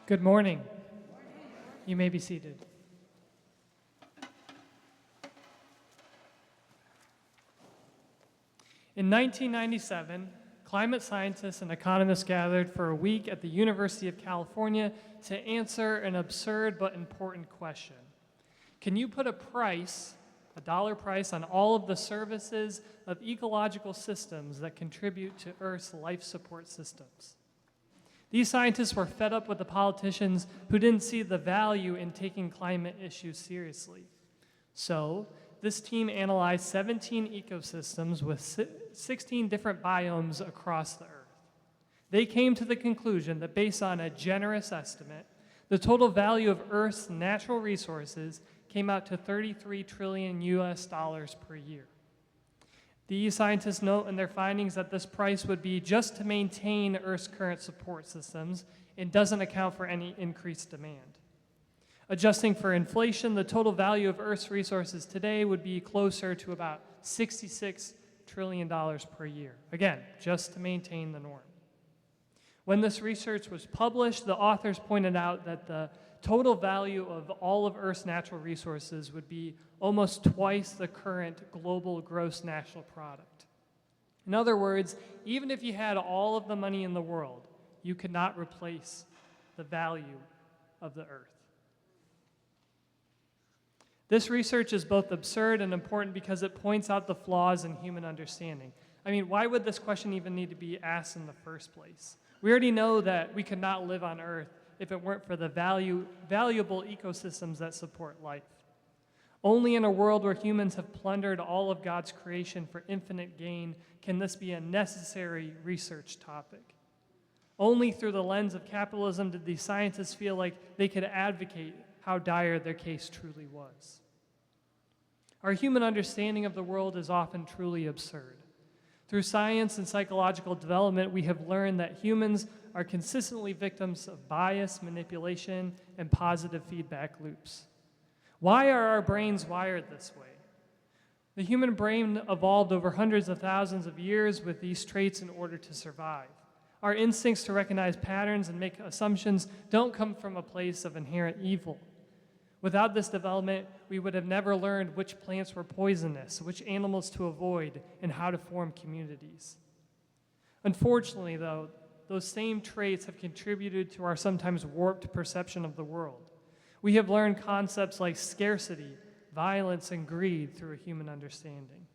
Good morning. You may be seated. In 1997, climate scientists and economists gathered for a week at the University of California to answer an absurd but important question. Can you put a dollar price, on all of the services of ecological systems that contribute to Earth's life support systems? These scientists were fed up with the politicians who didn't see the value in taking climate issues seriously. So, this team analyzed 17 ecosystems with 16 different biomes across the Earth. They came to the conclusion that based on a generous estimate, the total value of Earth's natural resources came out to $33 trillion per year. These scientists note in their findings that this price would be just to maintain Earth's current support systems and doesn't account for any increased demand. Adjusting for inflation, the total value of Earth's resources today would be closer to about $66 trillion per year. Again, just to maintain the norm. When this research was published, the authors pointed out that the total value of all of Earth's natural resources would be almost twice the current global gross national product. In other words, even if you had all of the money in the world, you could not replace the value of the Earth. This research is both absurd and important because it points out the flaws in human understanding. I mean, why would this question even need to be asked in the first place? We already know that we could not live on Earth if it weren't for the valuable ecosystems that support life. Only in a world where humans have plundered all of God's creation for infinite gain can this be a necessary research topic. Only through the lens of capitalism did these scientists feel like they could advocate how dire their case truly was. Our human understanding of the world is often truly absurd. Through science and psychological development, we have learned that humans are consistently victims of bias, manipulation, and positive feedback loops. Why are our brains wired this way? The human brain evolved over hundreds of thousands of years with these traits in order to survive. Our instincts to recognize patterns and make assumptions don't come from a place of inherent evil. Without this development, we would have never learned which plants were poisonous, which animals to avoid, and how to form communities. Unfortunately, though, those same traits have contributed to our sometimes warped perception of the world. We have learned concepts like scarcity, violence, and greed through a human understanding.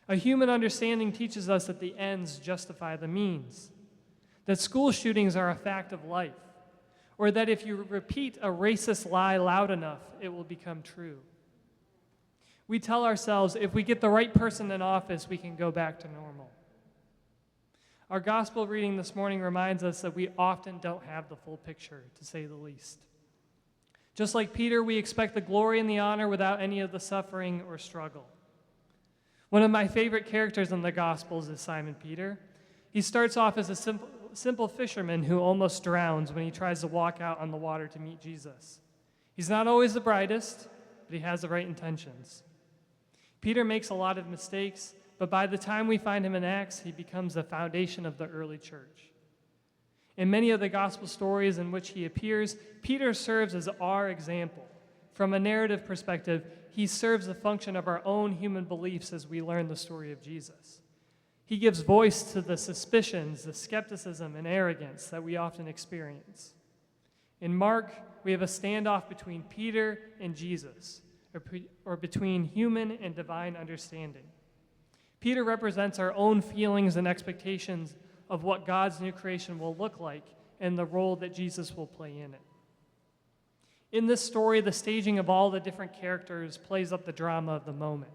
A human understanding teaches us that the ends justify the means, that school shootings are a fact of life, or that if you repeat a racist lie loud enough, it will become true. We tell ourselves if we get the right person in office, we can go back to normal. Our gospel reading this morning reminds us that we often don't have the full picture, to say the least. Just like Peter, we expect the glory and the honor without any of the suffering or struggle. One of my favorite characters in the Gospels is Simon Peter. He starts off as a simple fisherman who almost drowns when he tries to walk out on the water to meet Jesus. He's not always the brightest, but he has the right intentions. Peter makes a lot of mistakes, but by the time we find him in Acts, he becomes the foundation of the early church. In many of the gospel stories in which he appears, Peter serves as our example. From a narrative perspective, he serves the function of our own human beliefs as we learn the story of Jesus. He gives voice to the suspicions, the skepticism, and arrogance that we often experience. In Mark, we have a standoff between Peter and Jesus, or between human and divine understanding. Peter represents our own feelings and expectations of what God's new creation will look like and the role that Jesus will play in it. In this story, the staging of all the different characters plays up the drama of the moment.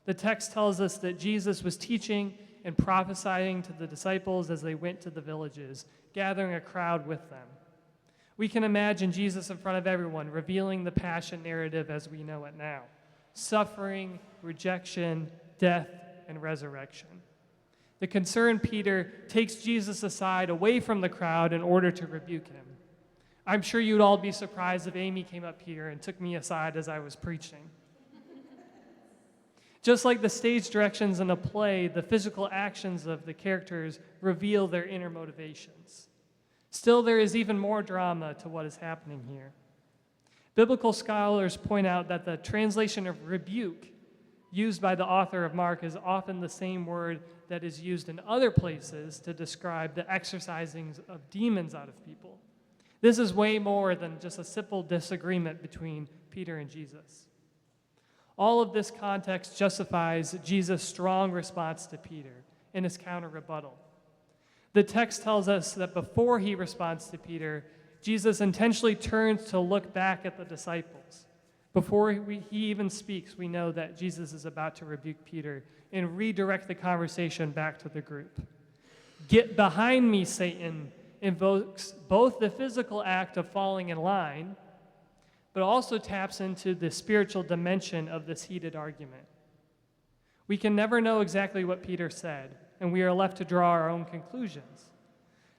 The text tells us that Jesus was teaching and prophesying to the disciples as they went to the villages, gathering a crowd with them. We can imagine Jesus in front of everyone, revealing the passion narrative as we know it now: suffering, rejection, death, and resurrection. The concerned Peter takes Jesus aside away from the crowd in order to rebuke him. I'm sure you'd all be surprised if Amy came up here and took me aside as I was preaching. Just like the stage directions in a play, the physical actions of the characters reveal their inner motivations. Still, there is even more drama to what is happening here. Biblical scholars point out that the translation of rebuke used by the author of Mark is often the same word that is used in other places to describe the exorcising of demons out of people. This is way more than just a simple disagreement between Peter and Jesus. All of this context justifies Jesus' strong response to Peter and his counter-rebuttal. The text tells us that before he responds to Peter, Jesus intentionally turns to look back at the disciples. Before he even speaks, we know that Jesus is about to rebuke Peter and redirect the conversation back to the group. "Get behind me, Satan," invokes both the physical act of falling in line, but also taps into the spiritual dimension of this heated argument. We can never know exactly what Peter said, and we are left to draw our own conclusions.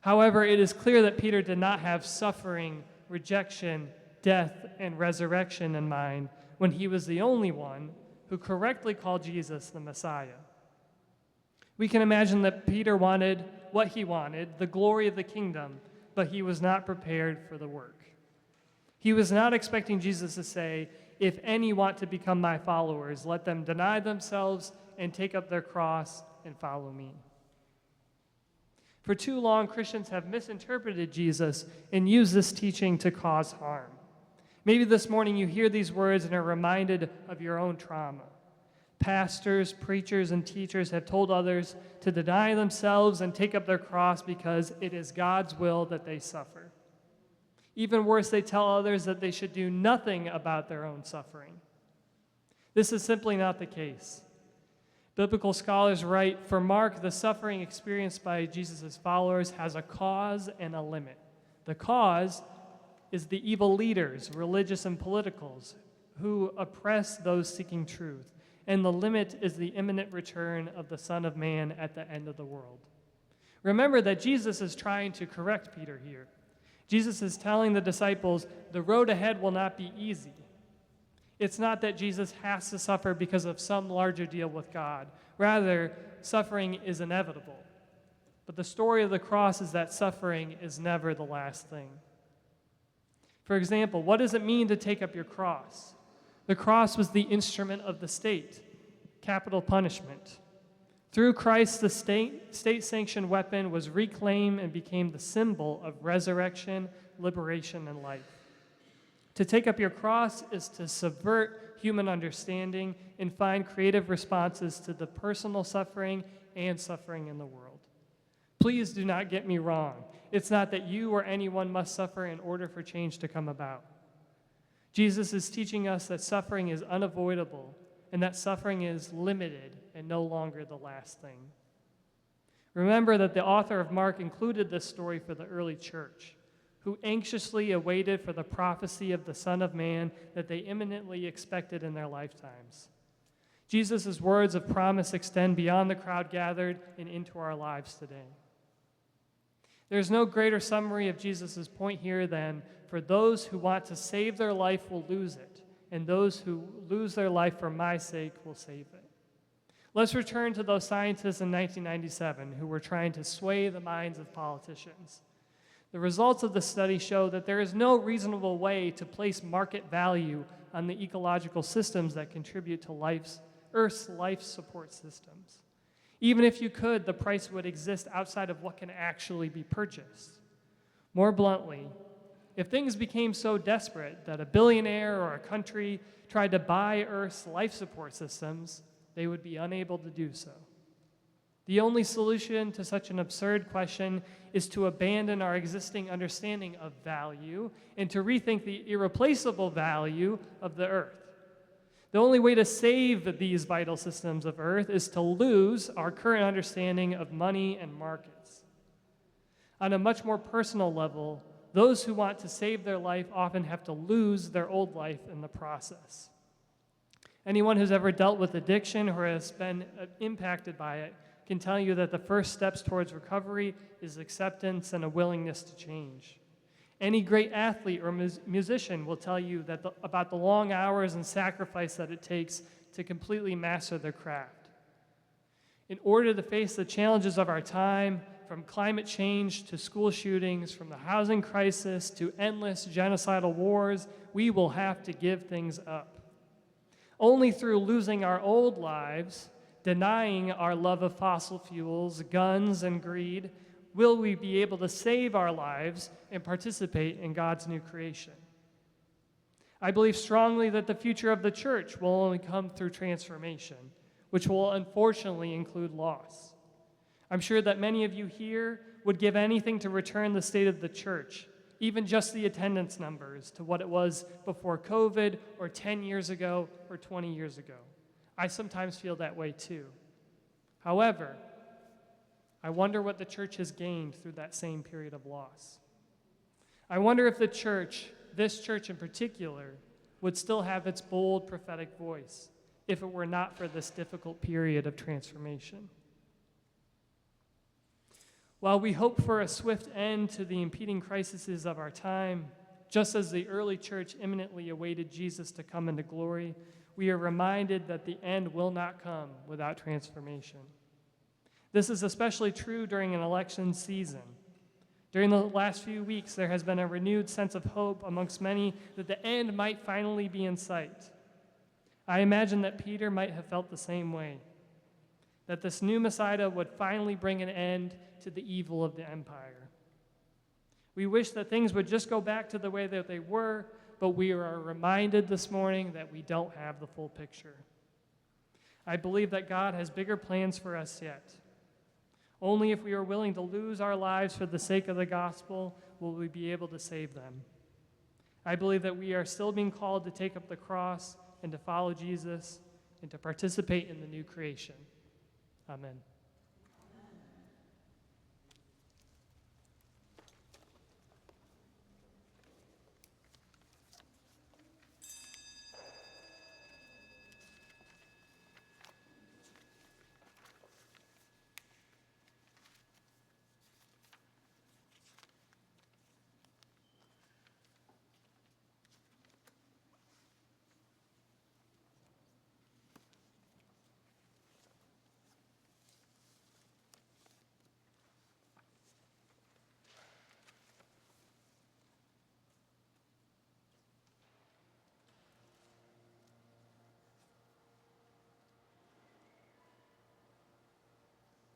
However, it is clear that Peter did not have suffering, rejection, death, and resurrection in mind when he was the only one who correctly called Jesus the Messiah. We can imagine that Peter wanted what he wanted, the glory of the kingdom, but he was not prepared for the work. He was not expecting Jesus to say, "If any want to become my followers, let them deny themselves and take up their cross and follow me." For too long, Christians have misinterpreted Jesus and used this teaching to cause harm. Maybe this morning you hear these words and are reminded of your own trauma. Pastors, preachers, and teachers have told others to deny themselves and take up their cross because it is God's will that they suffer. Even worse, they tell others that they should do nothing about their own suffering. This is simply not the case. Biblical scholars write, for Mark, the suffering experienced by Jesus' followers has a cause and a limit. The cause is the evil leaders, religious and politicals, who oppress those seeking truth. And the limit is the imminent return of the Son of Man at the end of the world. Remember that Jesus is trying to correct Peter here. Jesus is telling the disciples the road ahead will not be easy. It's not that Jesus has to suffer because of some larger deal with God. Rather, suffering is inevitable. But the story of the cross is that suffering is never the last thing. For example, what does it mean to take up your cross? The cross was the instrument of the state, capital punishment. Through Christ, the state-sanctioned weapon was reclaimed and became the symbol of resurrection, liberation, and life. To take up your cross is to subvert human understanding and find creative responses to the personal suffering and suffering in the world. Please do not get me wrong. It's not that you or anyone must suffer in order for change to come about. Jesus is teaching us that suffering is unavoidable and that suffering is limited and no longer the last thing. Remember that the author of Mark included this story for the early church, who anxiously awaited for the prophecy of the Son of Man that they imminently expected in their lifetimes. Jesus' words of promise extend beyond the crowd gathered and into our lives today. There's no greater summary of Jesus' point here than, for those who want to save their life will lose it, and those who lose their life for my sake will save it. Let's return to those scientists in 1997 who were trying to sway the minds of politicians. The results of the study show that there is no reasonable way to place market value on the ecological systems that contribute to Earth's life support systems. Even if you could, the price would exist outside of what can actually be purchased. More bluntly, if things became so desperate that a billionaire or a country tried to buy Earth's life support systems, they would be unable to do so. The only solution to such an absurd question is to abandon our existing understanding of value and to rethink the irreplaceable value of the Earth. The only way to save these vital systems of Earth is to lose our current understanding of money and markets. On a much more personal level, those who want to save their life often have to lose their old life in the process. Anyone who's ever dealt with addiction or has been impacted by it can tell you that the first steps towards recovery is acceptance and a willingness to change. Any great athlete or musician will tell you that about the long hours and sacrifice that it takes to completely master their craft. In order to face the challenges of our time, from climate change to school shootings, from the housing crisis to endless genocidal wars, we will have to give things up. Only through losing our old lives, denying our love of fossil fuels, guns, and greed, will we be able to save our lives and participate in God's new creation. I believe strongly that the future of the church will only come through transformation, which will unfortunately include loss. I'm sure that many of you here would give anything to return the state of the church, even just the attendance numbers, to what it was before COVID or 10 years ago or 20 years ago. I sometimes feel that way too. However, I wonder what the church has gained through that same period of loss. I wonder if the church, this church in particular, would still have its bold prophetic voice if it were not for this difficult period of transformation. While we hope for a swift end to the impeding crises of our time, just as the early church imminently awaited Jesus to come into glory, we are reminded that the end will not come without transformation. This is especially true during an election season. During the last few weeks, there has been a renewed sense of hope amongst many that the end might finally be in sight. I imagine that Peter might have felt the same way, that this new Messiah would finally bring an end to the evil of the empire. We wish that things would just go back to the way that they were, but we are reminded this morning that we don't have the full picture. I believe that God has bigger plans for us yet. Only if we are willing to lose our lives for the sake of the gospel will we be able to save them. I believe that we are still being called to take up the cross and to follow Jesus and to participate in the new creation. Amen.